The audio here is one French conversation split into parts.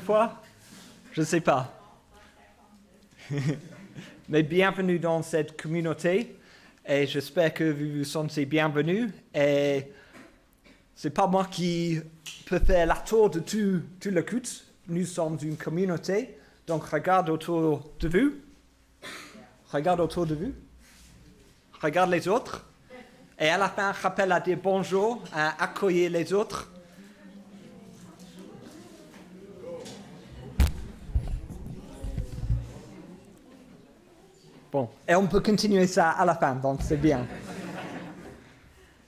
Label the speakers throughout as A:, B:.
A: fois? Je ne sais pas. Mais bienvenue dans cette communauté et j'espère que vous vous sentez bienvenus. Et ce n'est pas moi qui peux faire la tour de tout le culte. Nous sommes une communauté, donc regarde autour de vous. Regarde autour de vous. Regarde les autres. Et à la fin, rappelle à dire bonjour, à accueillir les autres. Bon, et on peut continuer ça à la fin, donc c'est bien.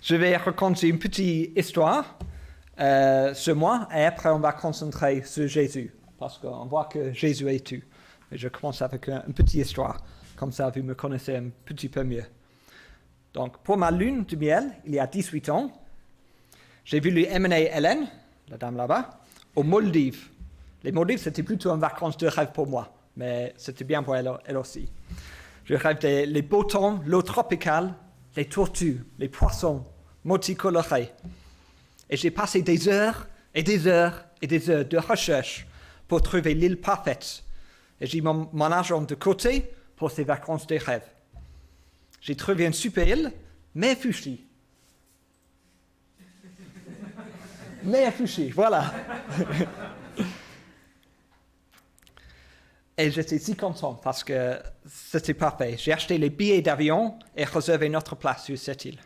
A: Je vais raconter une petite histoire sur moi, et après on va concentrer sur Jésus, parce qu'on voit que Jésus est tout. Et je commence avec une petite histoire, comme ça vous me connaissez un petit peu mieux. Donc, pour ma lune de miel, il y a 18 ans, j'ai voulu emmener Hélène, la dame là-bas, aux Maldives. Les Maldives, c'était plutôt une vacances de rêve pour moi, mais c'était bien pour elle aussi. Je rêve des beaux temps, l'eau tropicale, les tortues, les poissons multicolorés. Et j'ai passé des heures et des heures et des heures de recherche pour trouver l'île parfaite. Et j'ai mis mon argent de côté pour ces vacances de rêve. J'ai trouvé une super île, mais fuchsie. Mais fuchsie, voilà. Et j'étais si content parce que c'était parfait. J'ai acheté les billets d'avion et réservé notre place sur cette île.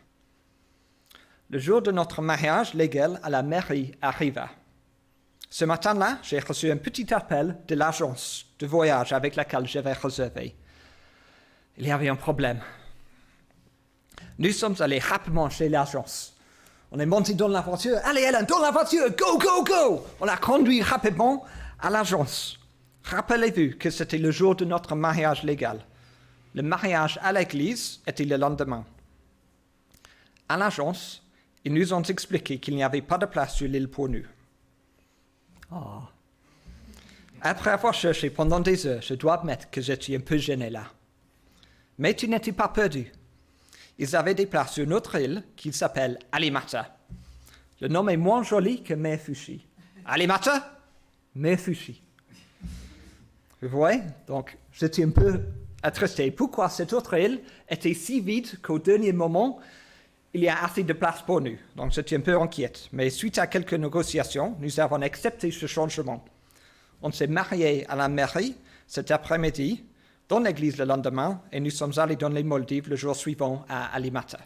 A: Le jour de notre mariage légal à la mairie arriva. Ce matin-là, j'ai reçu un petit appel de l'agence de voyage avec laquelle j'avais réservé. Il y avait un problème. Nous sommes allés rapidement chez l'agence. On est monté dans la voiture. Allez, Hélène, dans la voiture, go, go, go! On a conduit rapidement à l'agence. Rappelez-vous que c'était le jour de notre mariage légal. Le mariage à l'église était le lendemain. À l'agence, ils nous ont expliqué qu'il n'y avait pas de place sur l'île pour nous. Oh. Après avoir cherché pendant des heures, je dois admettre que j'étais un peu gêné là. Mais tu n'étais pas perdu. Ils avaient des places sur notre île qui s'appelle Alimata. Le nom est moins joli que Mefushi. Alimata, Mefushi. Vous voyez? Donc, j'étais un peu attristé. Pourquoi cette autre île était si vide qu'au dernier moment, il y a assez de place pour nous. Donc, j'étais un peu inquiète. Mais suite à quelques négociations, nous avons accepté ce changement. On s'est mariés à la mairie cet après-midi, dans l'église le lendemain, et nous sommes allés dans les Maldives le jour suivant à Alimata.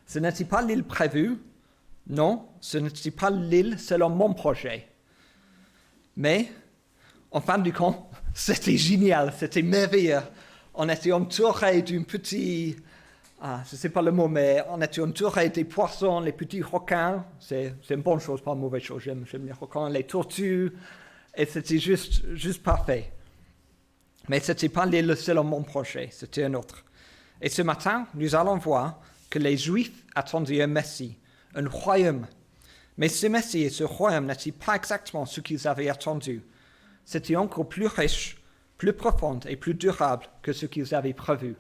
A: Ce n'était pas l'île prévue. Non, ce n'était pas l'île selon mon projet. Mais en fin de compte, c'était génial, c'était merveilleux. On était entouré d'un petit, je ne sais pas le mot, mais on était entouré des poissons, les petits requins. C'est une bonne chose, pas une mauvaise chose. J'aime les requins, les tortues, et c'était juste parfait. Mais ce n'était pas l'île selon mon projet, c'était un autre. Et ce matin, nous allons voir que les Juifs attendaient un Messie, un royaume. Mais ce Messie et ce royaume n'étaient pas exactement ce qu'ils avaient attendu. C'était encore plus riche, plus profond et plus durable que ce qu'ils avaient prévu.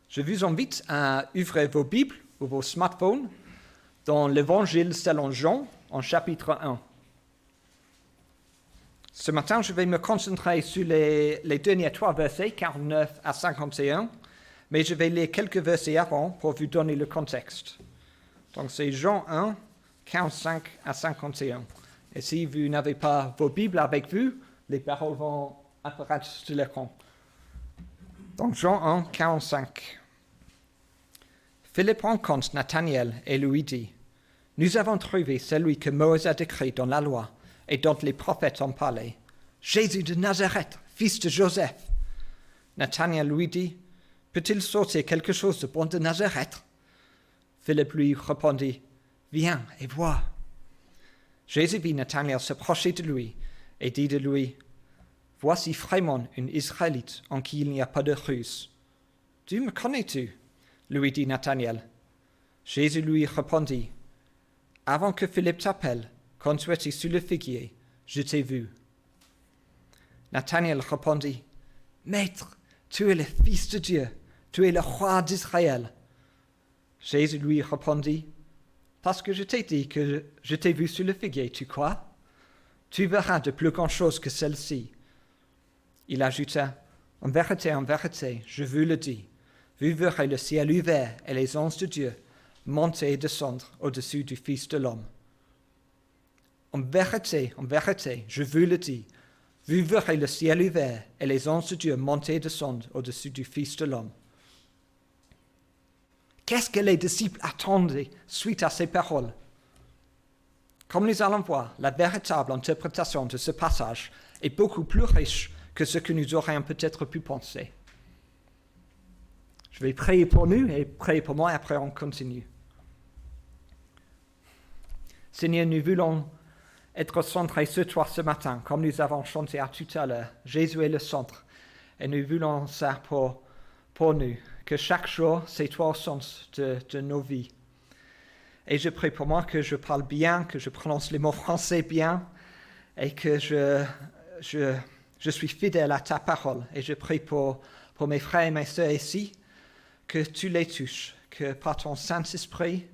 A: Je vous invite à ouvrir vos Bibles ou vos smartphones dans l'Évangile selon Jean, en chapitre 1. Ce matin, je vais me concentrer sur les derniers 3 versets, 49 à 51, mais je vais lire quelques versets avant pour vous donner le contexte. Donc c'est Jean 1, 45 à 51. Et si vous n'avez pas vos Bibles avec vous, les paroles vont apparaître sur l'écran. Donc Jean 1, 45. Philippe rencontre Nathanaël et lui dit, « Nous avons trouvé celui que Moïse a décrit dans la loi et dont les prophètes ont parlé, Jésus de Nazareth, fils de Joseph. » Nathanaël lui dit, « Peut-il sortir quelque chose de bon de Nazareth ?» Philippe lui répondit, « Viens et vois. » Jésus vit Nathanaël s'approcher de lui et dit de lui, « Voici vraiment un Israélite en qui il n'y a pas de ruse. »« Tu me connais-tu » lui dit Nathanaël. Jésus lui répondit, « Avant que Philippe t'appelle, quand tu étais sous le figuier, je t'ai vu. » Nathanaël répondit, « Maître, tu es le Fils de Dieu, tu es le roi d'Israël. » Jésus lui répondit, « Parce que je t'ai dit que je t'ai vu sur le figuier, tu crois ? tu verras de plus grandes choses que celles-ci. Il ajouta, en vérité, je vous le dis, vous verrez le ciel ouvert et les anges de Dieu monter et descendre au-dessus du Fils de l'homme. En vérité, je vous le dis, vous verrez le ciel ouvert et les anges de Dieu monter et descendre au-dessus du Fils de l'homme. Qu'est-ce que les disciples attendaient suite à ces paroles? Comme nous allons voir, la véritable interprétation de ce passage est beaucoup plus riche que ce que nous aurions peut-être pu penser. Je vais prier pour nous et prier pour moi et après on continue. Seigneur, nous voulons être centrés sur toi ce matin, comme nous avons chanté à tout à l'heure. Jésus est le centre et nous voulons ça pour nous, que chaque jour, c'est toi au centre de nos vies. Et je prie pour moi que je parle bien, que je prononce les mots français bien et que je suis fidèle à ta parole. Et je prie pour mes frères et mes sœurs ici, que tu les touches, que par ton Saint-Esprit,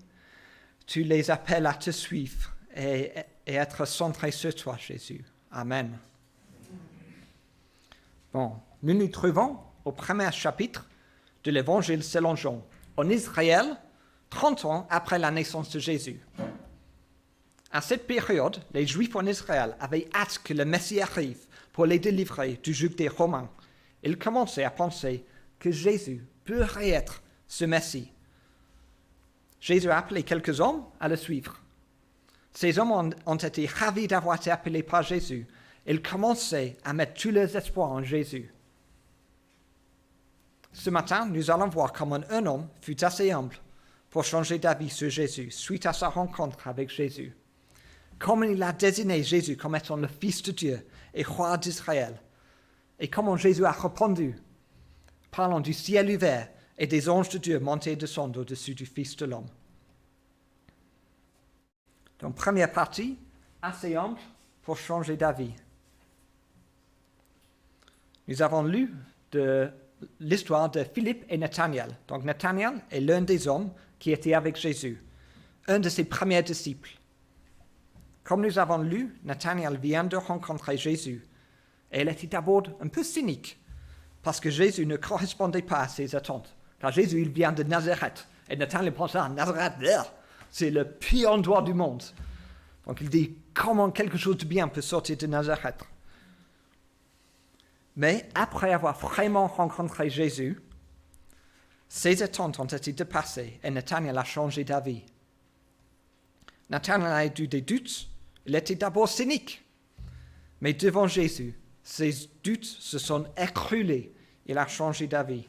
A: tu les appelles à te suivre et être centrés sur toi, Jésus. Amen. Bon, nous nous trouvons au premier chapitre de l'Évangile selon Jean, en Israël, 30 ans après la naissance de Jésus. À cette période, les Juifs en Israël avaient hâte que le Messie arrive pour les délivrer du joug des Romains. Ils commençaient à penser que Jésus pourrait être ce Messie. Jésus a appelé quelques hommes à le suivre. Ces hommes ont été ravis d'avoir été appelés par Jésus. Ils commençaient à mettre tous leurs espoirs en Jésus. Ce matin, nous allons voir comment un homme fut assez humble pour changer d'avis sur Jésus suite à sa rencontre avec Jésus. Comment il a désigné Jésus comme étant le Fils de Dieu et roi d'Israël. Et comment Jésus a répondu, parlant du ciel ouvert et des anges de Dieu monter et descendre au-dessus du Fils de l'homme. Donc, première partie, assez humble pour changer d'avis. Nous avons lu de l'histoire de Philippe et Nathanaël. Donc, Nathanaël est l'un des hommes qui était avec Jésus, un de ses premiers disciples. Comme nous avons lu, Nathanaël vient de rencontrer Jésus. Et il était d'abord un peu cynique, parce que Jésus ne correspondait pas à ses attentes. Car Jésus, il vient de Nazareth. Et Nathanaël pense, Nazareth, c'est le pire endroit du monde. Donc il dit, comment quelque chose de bien peut sortir de Nazareth? Mais après avoir vraiment rencontré Jésus, ses attentes ont été dépassées et Nathanaël a changé d'avis. Nathanaël a eu des doutes, il était d'abord cynique. Mais devant Jésus, ses doutes se sont écroulés, il a changé d'avis.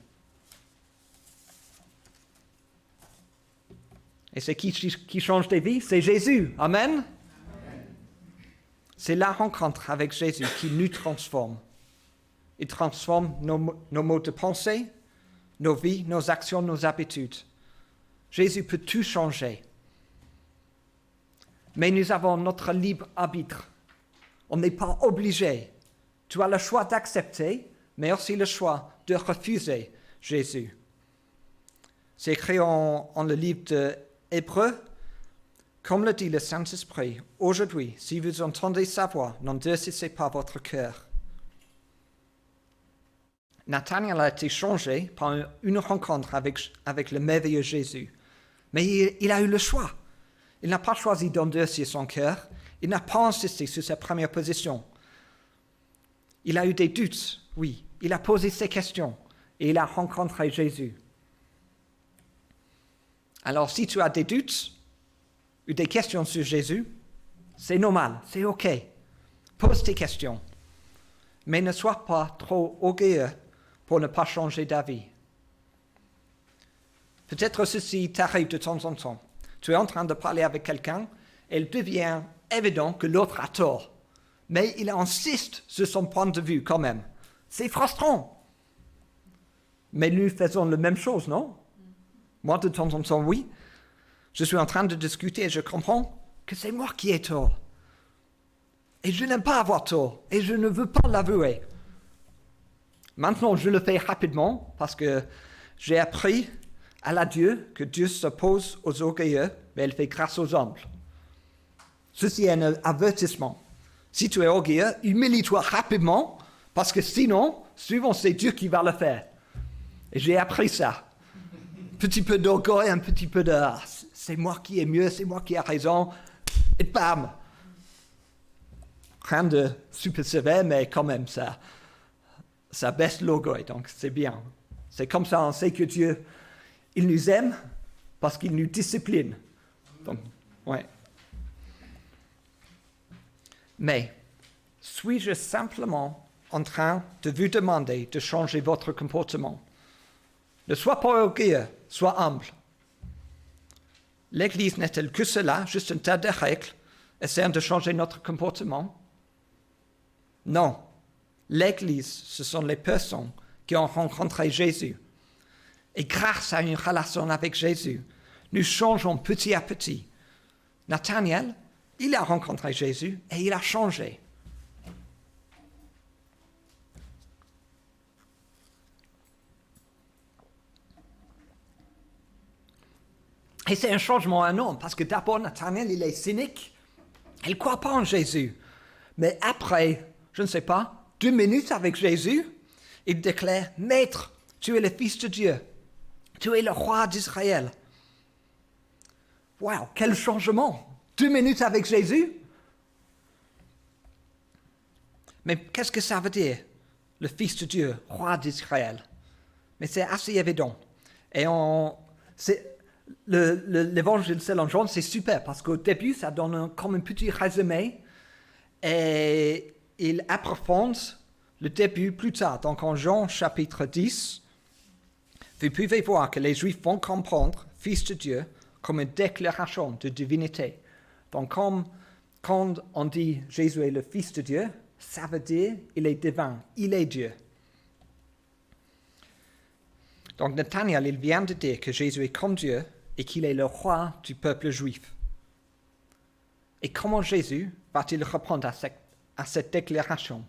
A: Et c'est qui change des vies? C'est Jésus. Amen. Amen. C'est la rencontre avec Jésus qui nous transforme. Il transforme nos modes de pensée, nos vies, nos actions, nos habitudes. Jésus peut tout changer. Mais nous avons notre libre arbitre. On n'est pas obligé. Tu as le choix d'accepter, mais aussi le choix de refuser Jésus. C'est écrit en le livre de Hébreux, comme le dit le Saint-Esprit, aujourd'hui, si vous entendez sa voix, n'endurcissez pas votre cœur. Nathanaël a été changé par une rencontre avec le merveilleux Jésus. Mais il a eu le choix. Il n'a pas choisi d'endurcir son cœur. Il n'a pas insisté sur sa première position. Il a eu des doutes, oui. Il a posé ses questions et il a rencontré Jésus. Alors, si tu as des doutes ou des questions sur Jésus, c'est normal, c'est OK. Pose tes questions. Mais ne sois pas trop orgueilleux pour ne pas changer d'avis. Peut-être ceci t'arrive de temps en temps. Tu es en train de parler avec quelqu'un et il devient évident que l'autre a tort. Mais il insiste sur son point de vue quand même. C'est frustrant. Mais nous faisons la même chose, non? Moi, de temps en temps, oui. Je suis en train de discuter et je comprends que c'est moi qui ai tort. Et je n'aime pas avoir tort. Et je ne veux pas l'avouer. Maintenant, je le fais rapidement parce que j'ai appris à la Dieu que Dieu s'oppose aux orgueilleux, mais il fait grâce aux humbles. Ceci est un avertissement. Si tu es orgueilleux, humilie-toi rapidement, parce que sinon, souvent c'est Dieu qui va le faire. Et j'ai appris ça. Un petit peu d'orgueil, un petit peu de c'est moi qui ai mieux, c'est moi qui ai raison, et bam! Rien de super sévère, mais quand même, ça baisse l'orgueil, donc c'est bien. C'est comme ça, on sait que Dieu, il nous aime parce qu'il nous discipline. Donc, ouais. Mais, suis-je simplement en train de vous demander de changer votre comportement? Ne sois pas orgueilleux, sois humble. L'Église n'est-elle que cela, juste un tas de règles, essayant de changer notre comportement? Non. L'Église, ce sont les personnes qui ont rencontré Jésus. Et grâce à une relation avec Jésus, nous changeons petit à petit. Nathanaël, il a rencontré Jésus et il a changé. Et c'est un changement énorme, parce que d'abord, Nathanaël, il est cynique. Il ne croit pas en Jésus. Mais après, je ne sais pas, 2 minutes avec Jésus, il déclare, « Maître, tu es le Fils de Dieu. Tu es le roi d'Israël. » Wow, quel changement! 2 minutes avec Jésus? Mais qu'est-ce que ça veut dire, le Fils de Dieu, roi d'Israël? Mais c'est assez évident. Et l'évangile selon Jean, c'est super, parce qu'au début, ça donne comme un petit résumé, et il approfondit le début plus tard. Donc en Jean chapitre 10, vous pouvez voir que les Juifs vont comprendre Fils de Dieu comme une déclaration de divinité. Donc quand on dit Jésus est le Fils de Dieu, ça veut dire il est divin, il est Dieu. Donc Nathanaël, il vient de dire que Jésus est comme Dieu et qu'il est le roi du peuple juif. Et comment Jésus va-t-il répondre à cette déclaration?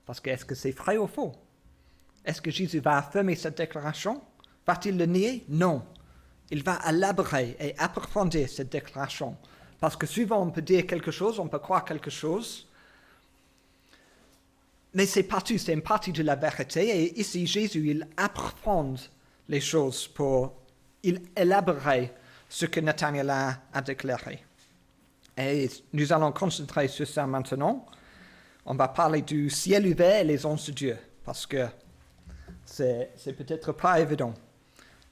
A: Parce que est-ce que c'est vrai ou faux? Est-ce que Jésus va affirmer cette déclaration? Va-t-il le nier? Non. Il va élaborer et approfondir cette déclaration. Parce que souvent on peut dire quelque chose, on peut croire quelque chose, mais c'est partout, c'est une partie de la vérité. Et ici, Jésus, il approfondit les choses pour élaborer ce que Nathanaël a déclaré. Et nous allons concentrer sur ça maintenant. On va parler du ciel ouvert et les anges de Dieu, parce que c'est peut-être pas évident.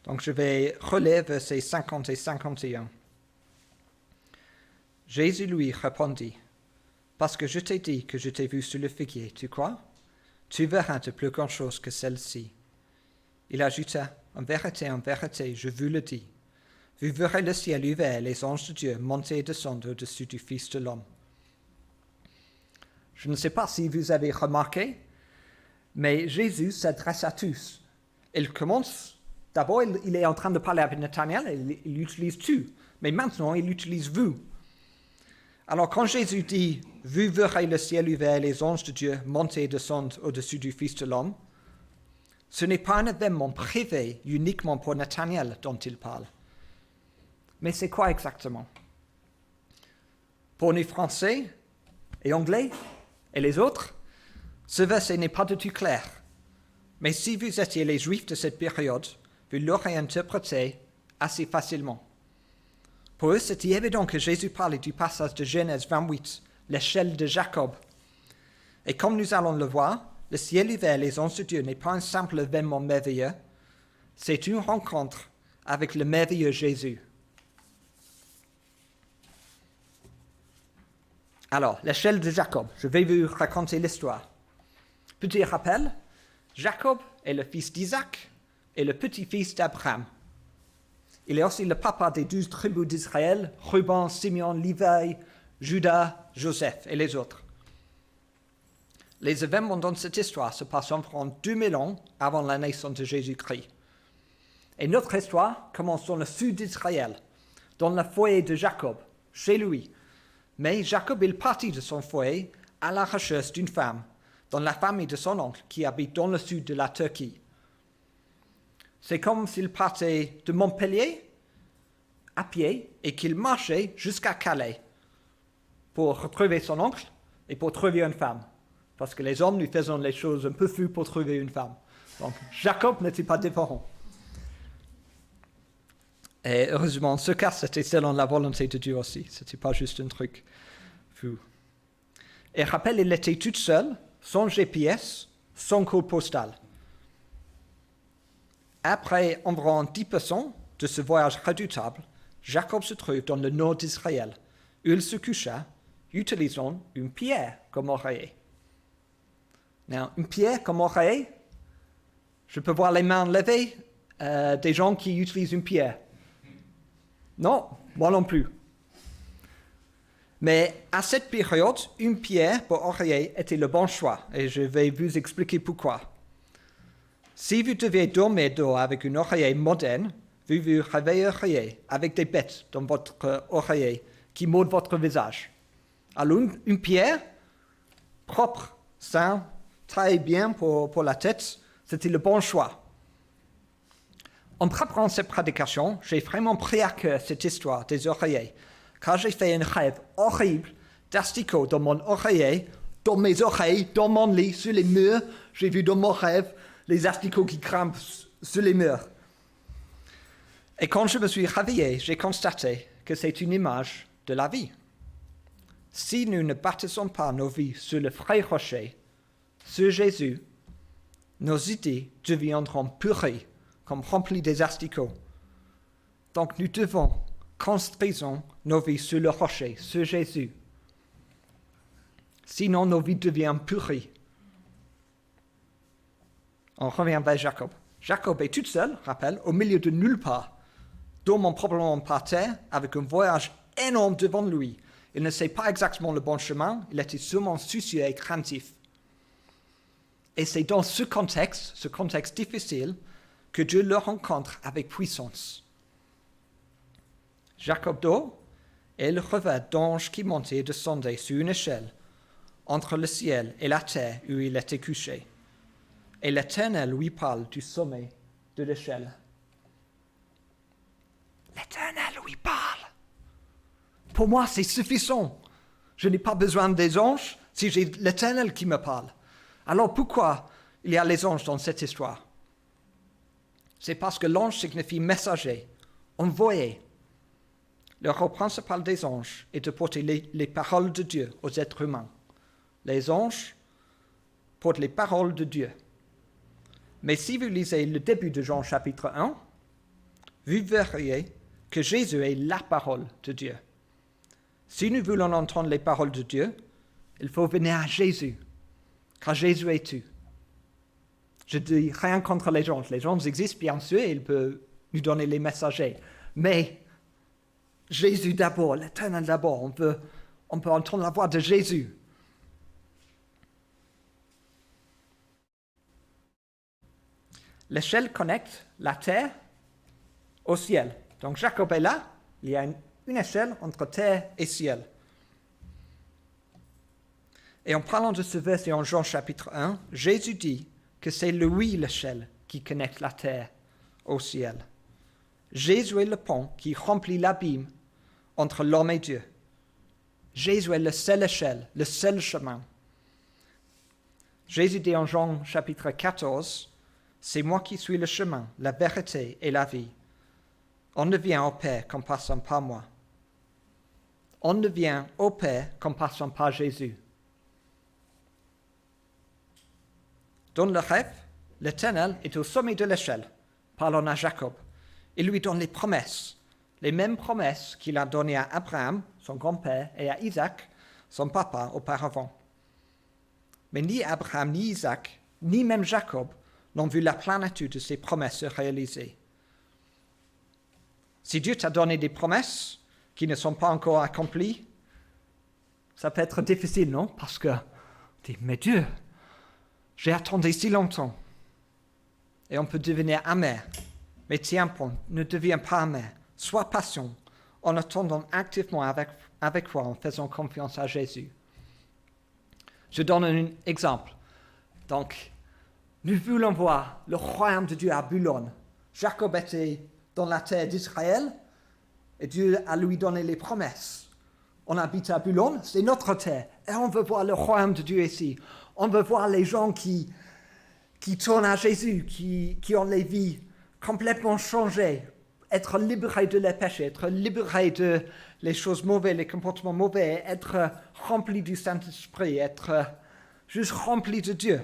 A: Donc je vais relire versets 50 et 51. Jésus lui répondit, « Parce que je t'ai dit que je t'ai vu sur le figuier, tu crois? Tu verras de plus grandes choses que celles-ci. » Il ajouta, « en vérité, je vous le dis. Vous verrez le ciel ouvert et les anges de Dieu monter et descendre au-dessus du Fils de l'homme. » Je ne sais pas si vous avez remarqué, mais Jésus s'adresse à tous. Il commence, d'abord il est en train de parler avec Nathanaël, et il utilise tu, mais maintenant il utilise vous. Alors quand Jésus dit « Vous verrez le ciel ouvert et les anges de Dieu monter et descendre au-dessus du Fils de l'homme », ce n'est pas un événement privé uniquement pour Nathanaël dont il parle. Mais c'est quoi exactement? Pour nous Français et Anglais et les autres, ce verset n'est pas du tout clair. Mais si vous étiez les Juifs de cette période, vous l'aurez interprété assez facilement. Pour eux, c'était évident que Jésus parlait du passage de Genèse 28, l'échelle de Jacob. Et comme nous allons le voir, le ciel ouvert, les anges de Dieu n'est pas un simple événement merveilleux, c'est une rencontre avec le merveilleux Jésus. Alors, l'échelle de Jacob, je vais vous raconter l'histoire. Petit rappel, Jacob est le fils d'Isaac et le petit-fils d'Abraham. Il est aussi le papa des 12 tribus d'Israël, Ruben, Simeon, Lévi, Judas, Joseph et les autres. Les événements dans cette histoire se passent environ 2000 ans avant la naissance de Jésus-Christ. Et notre histoire commence dans le sud d'Israël, dans le foyer de Jacob, chez lui. Mais Jacob est parti de son foyer à la recherche d'une femme, dans la famille de son oncle qui habite dans le sud de la Turquie. C'est comme s'il partait de Montpellier à pied et qu'il marchait jusqu'à Calais pour retrouver son oncle, et pour trouver une femme. Parce que les hommes, nous faisons les choses un peu fous pour trouver une femme. Donc, Jacob n'était pas différent. Et heureusement, en ce cas, c'était selon la volonté de Dieu aussi. Ce n'était pas juste un truc fou. Et rappelle, il était tout seul, sans GPS, sans code postal. Après environ 10% de ce voyage redoutable, Jacob se trouve dans le nord d'Israël, où il se coucha, utilisant une pierre comme oreiller. Now, une pierre comme oreiller, je peux voir les mains levées des gens qui utilisent une pierre. Non, moi non plus. Mais à cette période, une pierre pour oreiller était le bon choix, et je vais vous expliquer pourquoi. Si vous deviez dormir dehors avec une oreiller moderne, vous vous réveilleriez avec des bêtes dans votre oreiller qui mordent votre visage. Alors une pierre propre, saine, taille bien pour la tête, c'était le bon choix. En préparant cette prédication, j'ai vraiment pris à cœur cette histoire des oreillers, car j'ai fait un rêve horrible d'asticots dans mon oreiller, dans mes oreilles, dans mon lit, sur les murs. J'ai vu dans mon rêve les asticots qui grimpent sur les murs. Et quand je me suis réveillé, j'ai constaté que c'est une image de la vie. Si nous ne bâtissons pas nos vies sur le vrai rocher, sur Jésus, nos idées deviendront purées, comme remplies des asticots. Donc nous devons construire nos vies sur le rocher, sur Jésus. Sinon, nos vies deviennent purées. On revient vers Jacob. Jacob est tout seul, rappelle, au milieu de nulle part, dormant probablement par terre, avec un voyage énorme devant lui. Il ne sait pas exactement le bon chemin, il était sûrement soucieux et craintif. Et c'est dans ce contexte difficile, que Dieu le rencontre avec puissance. Jacob dort, et il revêt d'anges qui montaient et descendaient sur une échelle, entre le ciel et la terre où il était couché. Et l'Éternel lui parle du sommet de l'échelle. L'Éternel lui parle. Pour moi, c'est suffisant. Je n'ai pas besoin des anges si j'ai l'Éternel qui me parle. Alors pourquoi il y a les anges dans cette histoire? C'est parce que l'ange signifie messager, envoyé. Le rôle principal des anges est de porter les paroles de Dieu aux êtres humains. Les anges portent les paroles de Dieu. Mais si vous lisez le début de Jean chapitre 1, vous verriez que Jésus est la parole de Dieu. Si nous voulons entendre les paroles de Dieu, il faut venir à Jésus, car Jésus est tout. Je ne dis rien contre les anges. Les anges existent bien sûr et ils peuvent nous donner les messagers. Mais Jésus d'abord, l'Éternel d'abord, on peut entendre la voix de Jésus. L'échelle connecte la terre au ciel. Donc Jacob est là, il y a une échelle entre terre et ciel. Et en parlant de ce verset en Jean chapitre 1, Jésus dit que c'est lui l'échelle qui connecte la terre au ciel. Jésus est le pont qui remplit l'abîme entre l'homme et Dieu. Jésus est la seule échelle, le seul chemin. Jésus dit en Jean chapitre 14, « C'est moi qui suis le chemin, la vérité et la vie. On ne vient au Père qu'en passant par moi. » On ne vient au Père qu'en passant par Jésus. Dans le rêve, l'Éternel est au sommet de l'échelle, parlant à Jacob. Il lui donne les promesses, les mêmes promesses qu'il a données à Abraham, son grand-père, et à Isaac, son papa, auparavant. Mais ni Abraham, ni Isaac, ni même Jacob n'ont vu la plénitude de ces promesses se réaliser. Si Dieu t'a donné des promesses qui ne sont pas encore accomplies, ça peut être difficile, non? Parce que tu dis, mais Dieu, j'ai attendu si longtemps. Et on peut devenir amer. Mais tiens bon, ne deviens pas amer. Sois patient en attendant activement avec toi, en faisant confiance à Jésus. Je donne un exemple. Donc, nous voulons voir le royaume de Dieu à Babylone. Jacob était dans la terre d'Israël et Dieu a lui donné les promesses. on habite à Boulogne, c'est notre terre. Et on veut voir le royaume de Dieu ici. On veut voir les gens qui tournent à Jésus, qui ont les vies complètement changées, être libérés de les péchés, être libérés de les choses mauvaises, les comportements mauvais, être remplis du Saint-Esprit, être juste remplis de Dieu.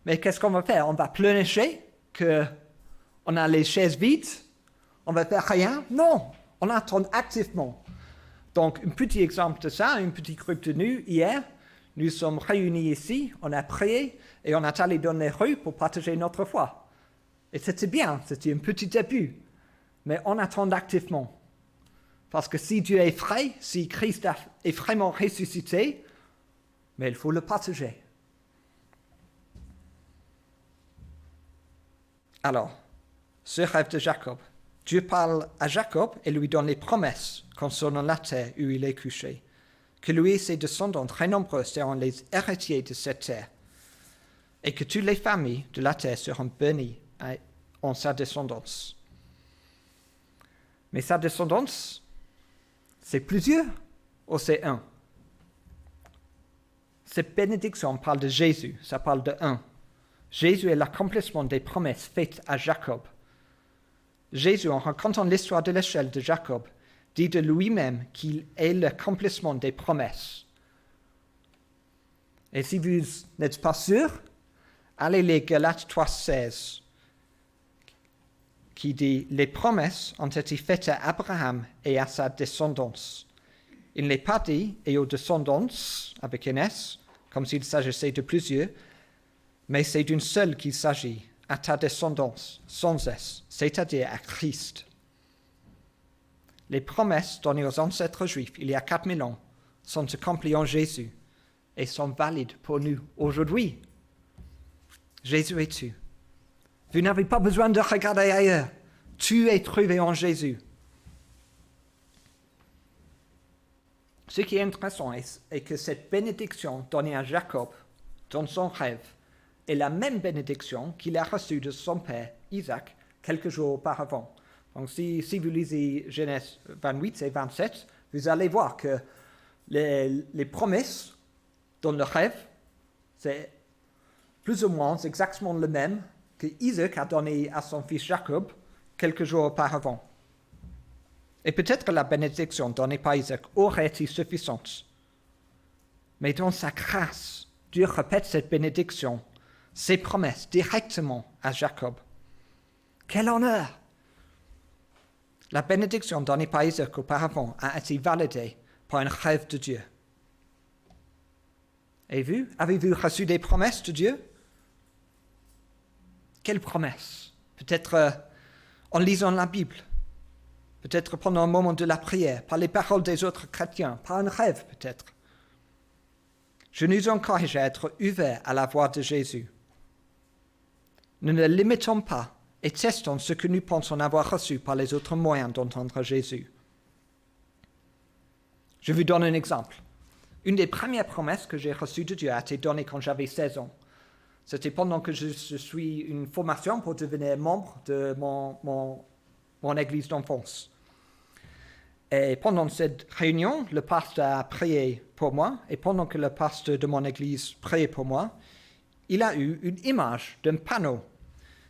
A: Mais qu'est-ce qu'on va faire? On va pleurnicher qu'on a les chaises vides? On va faire rien? Non, on attend activement. Donc, un petit exemple de ça, un petit groupe de nous, hier, nous sommes réunis ici, on a prié et on est allé dans les rues pour partager notre foi. Et c'était bien, c'était un petit début. Mais on attend activement. Parce que si Dieu est vrai, si Christ est vraiment ressuscité, mais il faut le partager. Alors, ce rêve de Jacob. Dieu parle à Jacob et lui donne les promesses concernant la terre où il est couché, que lui et ses descendants très nombreux seront les héritiers de cette terre, et que toutes les familles de la terre seront bénies en sa descendance. Mais sa descendance, c'est plusieurs ou c'est un? Cette bénédiction parle de Jésus, ça parle de un. Jésus est l'accomplissement des promesses faites à Jacob. Jésus, en racontant l'histoire de l'échelle de Jacob, dit de lui-même qu'il est l'accomplissement des promesses. Et si vous n'êtes pas sûr, allez lire Galates 3,16, qui dit « Les promesses ont été faites à Abraham et à sa descendance. Il n'est pas dit « et aux descendances » avec un S, comme s'il s'agissait de plusieurs, mais c'est d'une seule qu'il s'agit, à ta descendance, sans S, c'est-à-dire à Christ. Les promesses données aux ancêtres juifs il y a 4000 ans sont accomplies en Jésus et sont valides pour nous aujourd'hui. Jésus est tu. Vous n'avez pas besoin de regarder ailleurs. Tu es trouvé en Jésus. Ce qui est intéressant est que cette bénédiction donnée à Jacob dans son rêve est la même bénédiction qu'il a reçue de son père, Isaac, quelques jours auparavant. Donc si vous lisez Genèse 28 et 27, vous allez voir que les promesses dans le rêve, c'est plus ou moins exactement le même que Isaac a donné à son fils Jacob quelques jours auparavant. Et peut-être que la bénédiction donnée par Isaac aurait été suffisante. Mais dans sa grâce, Dieu répète cette bénédiction, ses promesses directement à Jacob. Quel honneur! La bénédiction donnée par Isaac auparavant a été validée par un rêve de Dieu. Et vous, avez-vous reçu des promesses de Dieu? Quelles promesses? Peut-être en lisant la Bible, peut-être pendant un moment de la prière, par les paroles des autres chrétiens, par un rêve peut-être. Je nous encourage à être ouverts à la voix de Jésus. Ne nous limitons pas et testons ce que nous pensons avoir reçu par les autres moyens d'entendre Jésus. Je vous donne un exemple. Une des premières promesses que j'ai reçues de Dieu a été donnée quand j'avais 16 ans. C'était pendant que je suis une formation pour devenir membre de mon église d'enfance. Et pendant cette réunion, le pasteur a prié pour moi, et pendant que le pasteur de mon église priait pour moi, il a eu une image d'un panneau.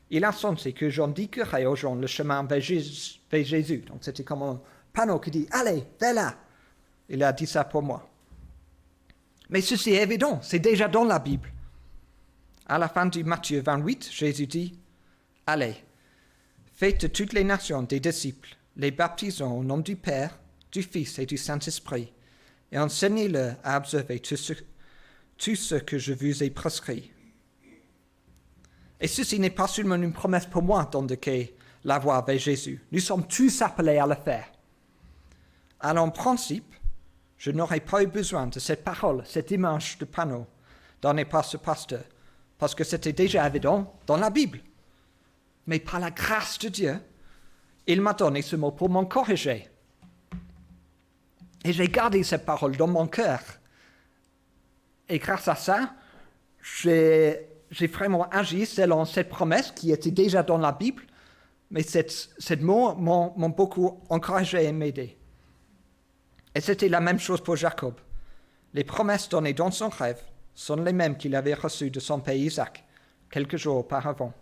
A: Il a senti que j'indiquerais aux gens le chemin vers Jésus. Donc c'était comme un panneau qui dit « Allez, vers là !» Il a dit ça pour moi. Mais ceci est évident, c'est déjà dans la Bible. À la fin du Matthieu 28, Jésus dit « Allez, faites de toutes les nations des disciples, les baptisant au nom du Père, du Fils et du Saint-Esprit, et enseignez-leur à observer tout ce que je vous ai prescrit. » Et ceci n'est pas seulement une promesse pour moi d'indiquer la voie vers Jésus. Nous sommes tous appelés à le faire. Alors en principe, je n'aurais pas eu besoin de cette parole, cette image de panneau donnée par ce pasteur, parce que c'était déjà évident dans la Bible. Mais par la grâce de Dieu, il m'a donné ce mot pour m'encourager. Et j'ai gardé cette parole dans mon cœur. Et grâce à ça, j'ai vraiment agi selon cette promesse qui était déjà dans la Bible, mais ces mots m'ont beaucoup encouragé et m'aidé. Et c'était la même chose pour Jacob. Les promesses données dans son rêve sont les mêmes qu'il avait reçues de son père Isaac quelques jours auparavant.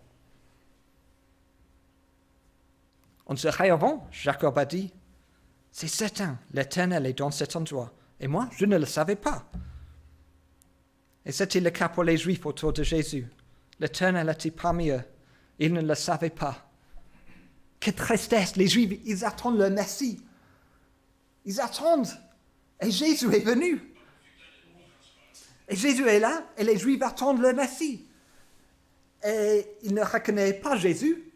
A: En se réveillant, Jacob a dit, « C'est certain, l'Éternel est dans cet endroit, et moi, je ne le savais pas. » Et c'était le cas pour les Juifs autour de Jésus. L'Éternel était parmi eux. Ils ne le savaient pas. Quelle tristesse! Les Juifs, ils attendent le Messie. Ils attendent. Et Jésus est venu. Et Jésus est là, et les Juifs attendent le Messie. Et ils ne reconnaissent pas Jésus.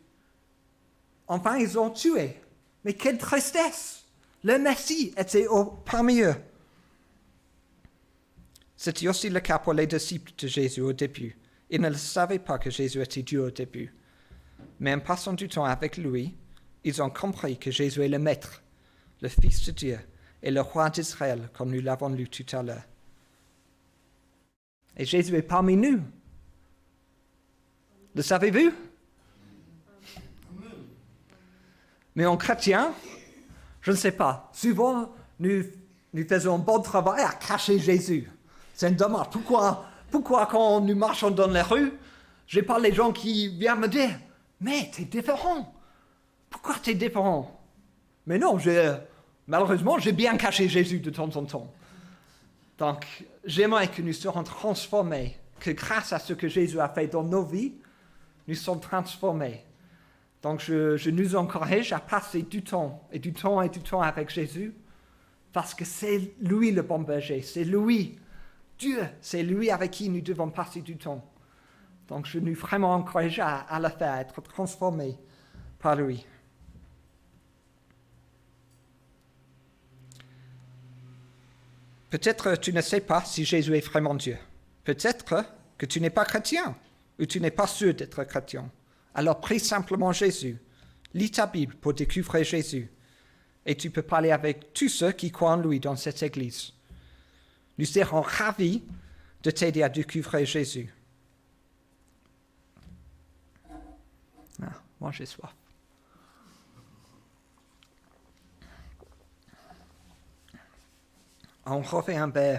A: Enfin, ils ont tué. Mais quelle tristesse! Le Messie était parmi eux. C'était aussi le cas pour les disciples de Jésus au début. Ils ne savaient pas que Jésus était Dieu au début. Mais en passant du temps avec lui, ils ont compris que Jésus est le Maître, le Fils de Dieu et le Roi d'Israël, comme nous l'avons lu tout à l'heure. Et Jésus est parmi nous. Le savez-vous? Mais en chrétien, je ne sais pas. Souvent, nous faisons un bon travail à cacher Jésus. C'est dommage. Pourquoi quand nous marchons dans les rues, je n'ai pas les gens qui viennent me dire « Mais tu es différent. Pourquoi tu es différent ?» Mais non, malheureusement, j'ai bien caché Jésus de temps en temps. Donc, j'aimerais que nous soyons transformés, que grâce à ce que Jésus a fait dans nos vies, nous sommes transformés. Donc, je nous encourage à passer du temps avec Jésus, parce que c'est lui le bon berger, c'est lui, Dieu, c'est lui avec qui nous devons passer du temps. Donc, je nous vraiment encourage à le faire, à être transformés par lui. Peut-être tu ne sais pas si Jésus est vraiment Dieu. Peut-être que tu n'es pas chrétien, ou tu n'es pas sûr d'être chrétien. Alors prie simplement Jésus. Lis ta Bible pour découvrir Jésus. Et tu peux parler avec tous ceux qui croient en lui dans cette église. Nous serons ravis de t'aider à découvrir Jésus. Moi j'ai soif. On refait un peu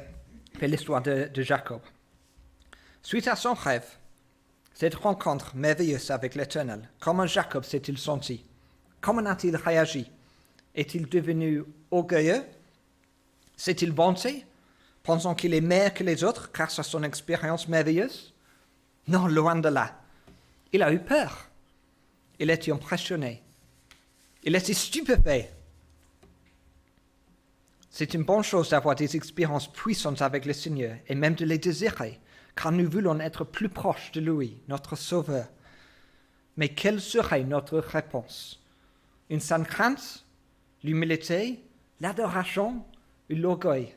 A: l'histoire de Jacob. Suite à son rêve, cette rencontre merveilleuse avec l'Éternel, comment Jacob s'est-il senti? Comment a-t-il réagi? Est-il devenu orgueilleux? S'est-il vanté, pensant qu'il est meilleur que les autres grâce à son expérience merveilleuse? Non, loin de là. Il a eu peur. Il était impressionné. Il était stupéfait. C'est une bonne chose d'avoir des expériences puissantes avec le Seigneur et même de les désirer, car nous voulons être plus proches de lui, notre Sauveur. Mais quelle serait notre réponse? Une sainte crainte, l'humilité, l'adoration ou l'orgueil?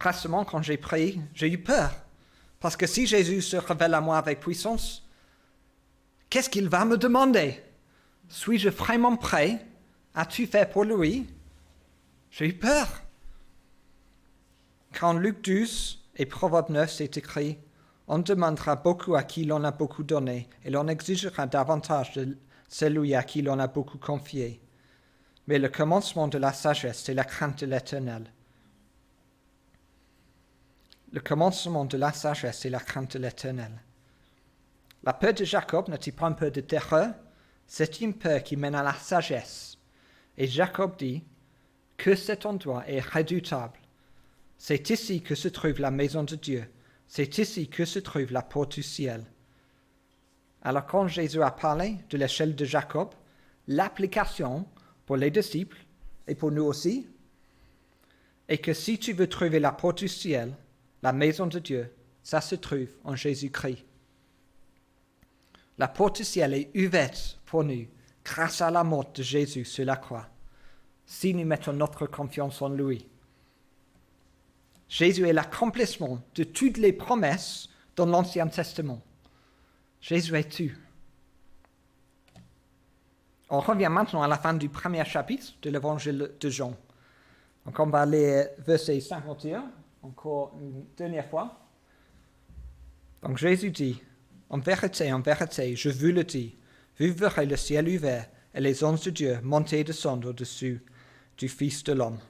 A: Récemment, quand j'ai prié, j'ai eu peur, parce que si Jésus se révèle à moi avec puissance, qu'est-ce qu'il va me demander? Suis-je vraiment prêt à tout faire pour lui? J'ai eu peur. Quand Luc 12 et Proverbe 9 c'est écrit, on demandera beaucoup à qui l'on a beaucoup donné, et l'on exigera davantage de celui à qui l'on a beaucoup confié. Mais le commencement de la sagesse, c'est la crainte de l'Éternel. Le commencement de la sagesse, c'est la crainte de l'Éternel. La peur de Jacob n'était pas une peur de terreur, c'est une peur qui mène à la sagesse. Et Jacob dit que cet endroit est redoutable. C'est ici que se trouve la maison de Dieu. C'est ici que se trouve la porte du ciel. Alors quand Jésus a parlé de l'échelle de Jacob, l'application pour les disciples et pour nous aussi est que si tu veux trouver la porte du ciel, la maison de Dieu, ça se trouve en Jésus-Christ. La porte du ciel est ouverte pour nous grâce à la mort de Jésus sur la croix, si nous mettons notre confiance en lui. Jésus est l'accomplissement de toutes les promesses dans l'Ancien Testament. Jésus est tout. On revient maintenant à la fin du premier chapitre de l'Évangile de Jean. Donc on va lire verset 51, encore une dernière fois. Donc Jésus dit, en vérité, je vous le dis, vous verrez le ciel ouvert et les anges de Dieu monter et descendre au-dessus du Fils de l'homme.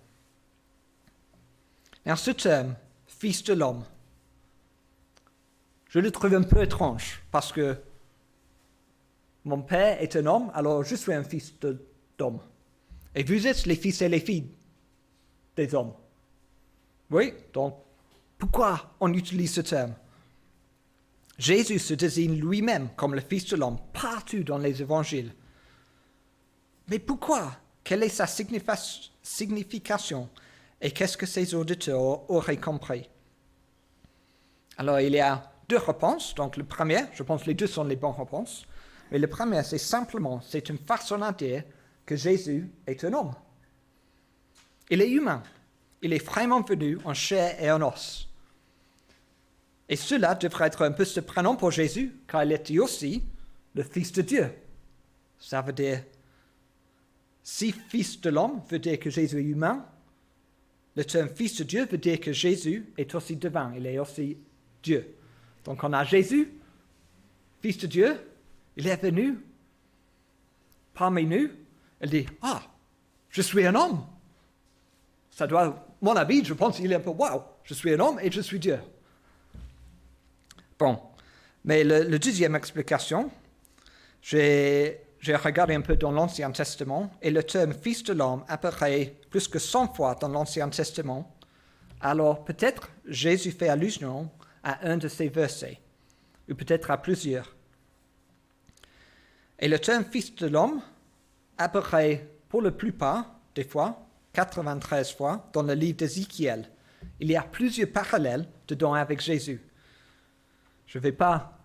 A: Alors ce terme, Fils de l'homme, je le trouve un peu étrange parce que mon père est un homme, alors je suis un fils d'homme. Et vous êtes les fils et les filles des hommes. Oui, donc pourquoi on utilise ce terme? Jésus se désigne lui-même comme le Fils de l'homme partout dans les évangiles. Mais pourquoi? Quelle est sa signification? Et qu'est-ce que ses auditeurs auraient compris? Alors, il y a deux réponses. Donc, le premier, je pense que les deux sont les bonnes réponses. Mais le premier, c'est simplement, c'est une façon à dire que Jésus est un homme. Il est humain. Il est vraiment venu en chair et en os. Et cela devrait être un peu surprenant pour Jésus, car il était aussi le Fils de Dieu. Ça veut dire, si Fils de l'homme veut dire que Jésus est humain, le terme Fils de Dieu veut dire que Jésus est aussi divin, il est aussi Dieu. Donc on a Jésus, Fils de Dieu, il est venu parmi nous, il dit, « Ah, je suis un homme !» Ça doit, mon avis, je pense qu'il est un peu, « Wow, je suis un homme et je suis Dieu !» Bon, mais la deuxième explication, j'ai regardé un peu dans l'Ancien Testament, et le terme « Fils de l'homme » apparaît plus que 100 fois dans l'Ancien Testament. Alors peut-être Jésus fait allusion à un de ces versets, ou peut-être à plusieurs. Et le terme « Fils de l'homme » apparaît pour la plupart des fois, 93 fois, dans le livre d'Ézéchiel. Il y a plusieurs parallèles dedans avec Jésus. Je ne vais pas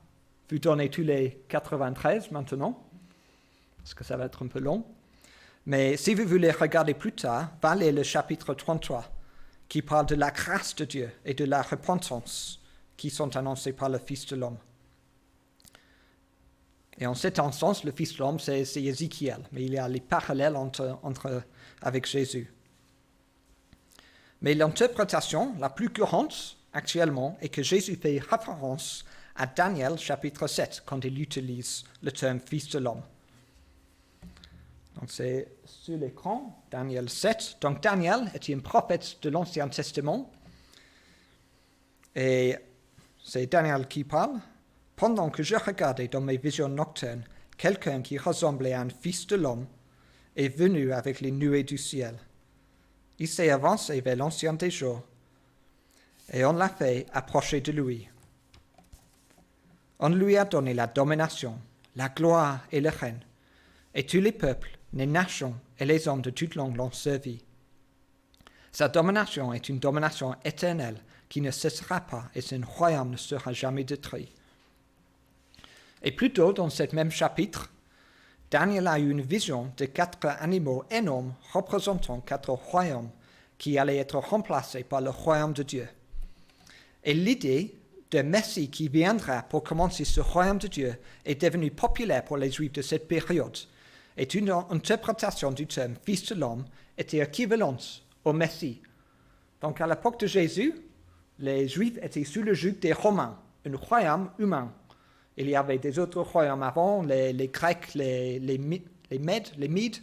A: vous donner tous les 93 maintenant, parce que ça va être un peu long. Mais si vous voulez regarder plus tard, va lire le chapitre 33, qui parle de la grâce de Dieu et de la repentance qui sont annoncées par le Fils de l'homme. Et en cet sens, le Fils de l'homme, c'est Ézéchiel, mais il y a les parallèles avec Jésus. Mais l'interprétation la plus courante actuellement est que Jésus fait référence à Daniel chapitre 7 quand il utilise le terme Fils de l'homme. Donc c'est sur l'écran, Daniel 7. Donc Daniel était un prophète de l'Ancien Testament. Et c'est Daniel qui parle. Pendant que je regardais dans mes visions nocturnes, quelqu'un qui ressemblait à un fils de l'homme est venu avec les nuées du ciel. Il s'est avancé vers l'Ancien des jours et on l'a fait approcher de lui. On lui a donné la domination, la gloire et le règne, et tous les peuples, les nations et les hommes de toute langue l'ont servi. Sa domination est une domination éternelle qui ne cessera pas et son royaume ne sera jamais détruit. Et plus tôt dans ce même chapitre, Daniel a eu une vision de 4 animaux énormes représentant 4 royaumes qui allaient être remplacés par le royaume de Dieu. Et l'idée de Messie qui viendra pour commencer ce royaume de Dieu est devenue populaire pour les Juifs de cette période. Et une interprétation du terme « Fils de l'homme » était équivalente au Messie. Donc à l'époque de Jésus, les Juifs étaient sous le joug des Romains, un royaume humain. Il y avait des autres royaumes avant, les Grecs, les Mèdes, les Mides,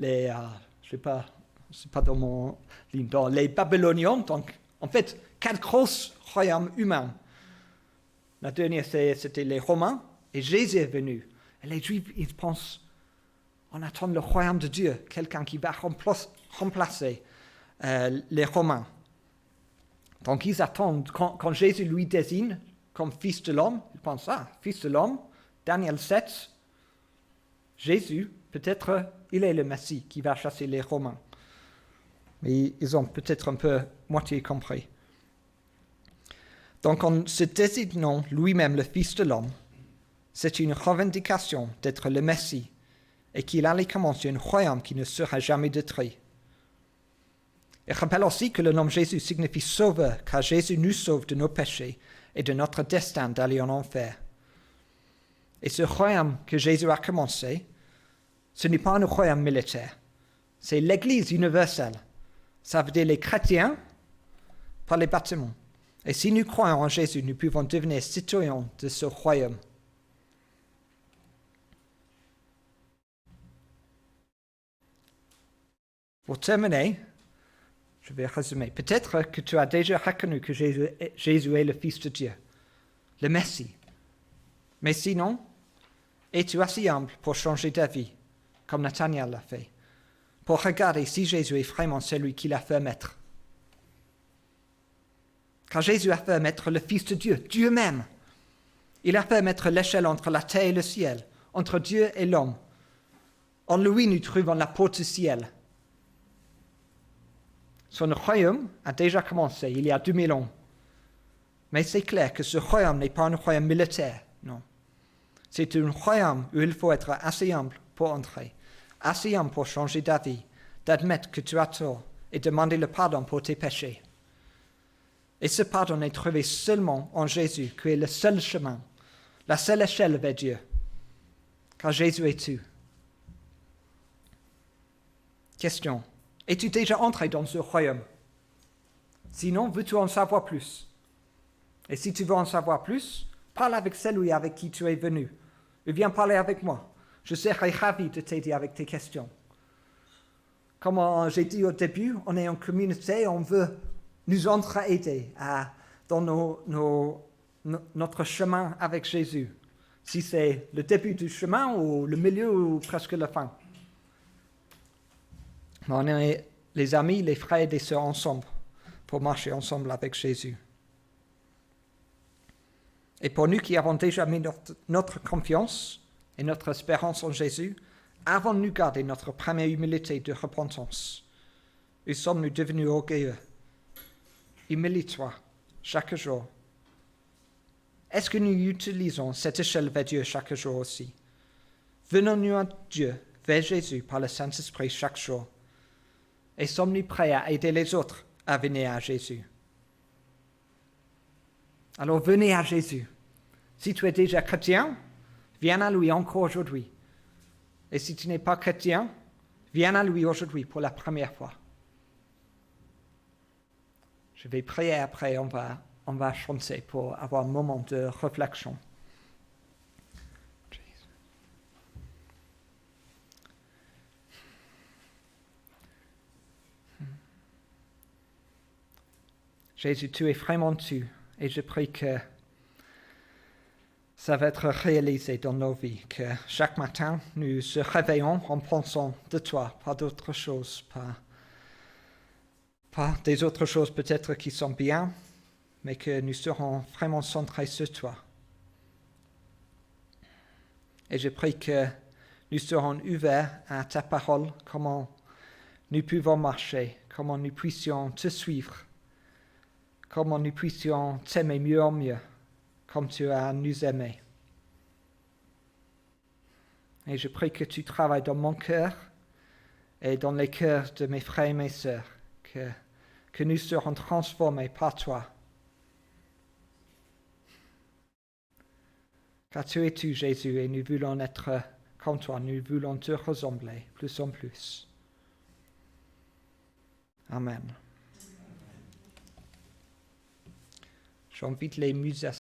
A: je sais pas, c'est pas dans mon livre, dans les Babyloniens. Donc, en fait, 4 gros royaumes humains. La dernière, c'était les Romains, et Jésus est venu. Et les Juifs, ils pensent, on attend le royaume de Dieu, quelqu'un qui va remplacer les Romains. Donc, ils attendent, quand Jésus lui désigne comme fils de l'homme, ils pensent, fils de l'homme, Daniel 7, Jésus, peut-être, il est le Messie qui va chasser les Romains. Mais ils ont peut-être un peu moitié compris. Donc, en se désignant lui-même le Fils de l'homme, c'est une revendication d'être le Messie et qu'il allait commencer un royaume qui ne sera jamais détruit. Et rappelle aussi que le nom Jésus signifie sauveur, car Jésus nous sauve de nos péchés et de notre destin d'aller en enfer. Et ce royaume que Jésus a commencé, ce n'est pas un royaume militaire, c'est l'Église universelle. Ça veut dire les chrétiens par les bâtiments. Et si nous croyons en Jésus, nous pouvons devenir citoyens de ce royaume. Pour terminer, je vais résumer. Peut-être que tu as déjà reconnu que Jésus est le Fils de Dieu, le Messie. Mais sinon, es-tu assez humble pour changer ta vie, comme Nathanaël l'a fait, pour regarder si Jésus est vraiment celui qu'il affirme être? Car Jésus affirme être le Fils de Dieu, Dieu même. Il affirme être l'échelle entre la terre et le ciel, entre Dieu et l'homme. En lui, nous trouvons la porte du ciel. Son royaume a déjà commencé il y a 2000 ans. Mais c'est clair que ce royaume n'est pas un royaume militaire, non. C'est un royaume où il faut être assez humble pour entrer, assez humble pour changer d'avis, d'admettre que tu as tort et demander le pardon pour tes péchés. Et ce pardon est trouvé seulement en Jésus, qui est le seul chemin, la seule échelle vers Dieu. Car Jésus est tout. Question. Es-tu déjà entré dans ce royaume? Sinon, veux-tu en savoir plus? Et si tu veux en savoir plus, parle avec celui avec qui tu es venu. Ou viens parler avec moi. Je serai ravi de t'aider avec tes questions. Comme j'ai dit au début, on est en communauté, on veut nous entraider dans notre chemin avec Jésus. Si c'est le début du chemin ou le milieu ou presque la fin. On est les amis, les frères et les sœurs ensemble pour marcher ensemble avec Jésus. Et pour nous qui avons déjà mis notre confiance et notre espérance en Jésus, avons-nous gardé notre première humilité de repentance? Ou sommes-nous devenus orgueilleux? Humilie-toi chaque jour. Est-ce que nous utilisons cette échelle vers Dieu chaque jour aussi? Venons-nous à Dieu, vers Jésus, par le Saint-Esprit chaque jour? Et sommes-nous prêts à aider les autres à venir à Jésus? Alors venez à Jésus. Si tu es déjà chrétien, viens à lui encore aujourd'hui. Et si tu n'es pas chrétien, viens à lui aujourd'hui pour la première fois. Je vais prier après, on va chanter pour avoir un moment de réflexion. Jésus, tu es vraiment tu, et je prie que ça va être réalisé dans nos vies, que chaque matin, nous se réveillons en pensant de toi, pas d'autres choses, pas des autres choses peut-être qui sont bien, mais que nous serons vraiment centrés sur toi. Et je prie que nous serons ouverts à ta parole, comment nous pouvons marcher, comment nous puissions te suivre, comment nous puissions t'aimer mieux en mieux, comme tu as nous aimés. Et je prie que tu travailles dans mon cœur et dans les cœurs de mes frères et mes sœurs, que nous serons transformés par toi. Car tu es tu, Jésus, et nous voulons être comme toi, nous voulons te ressembler plus en plus. Amen. J'invite les musiciens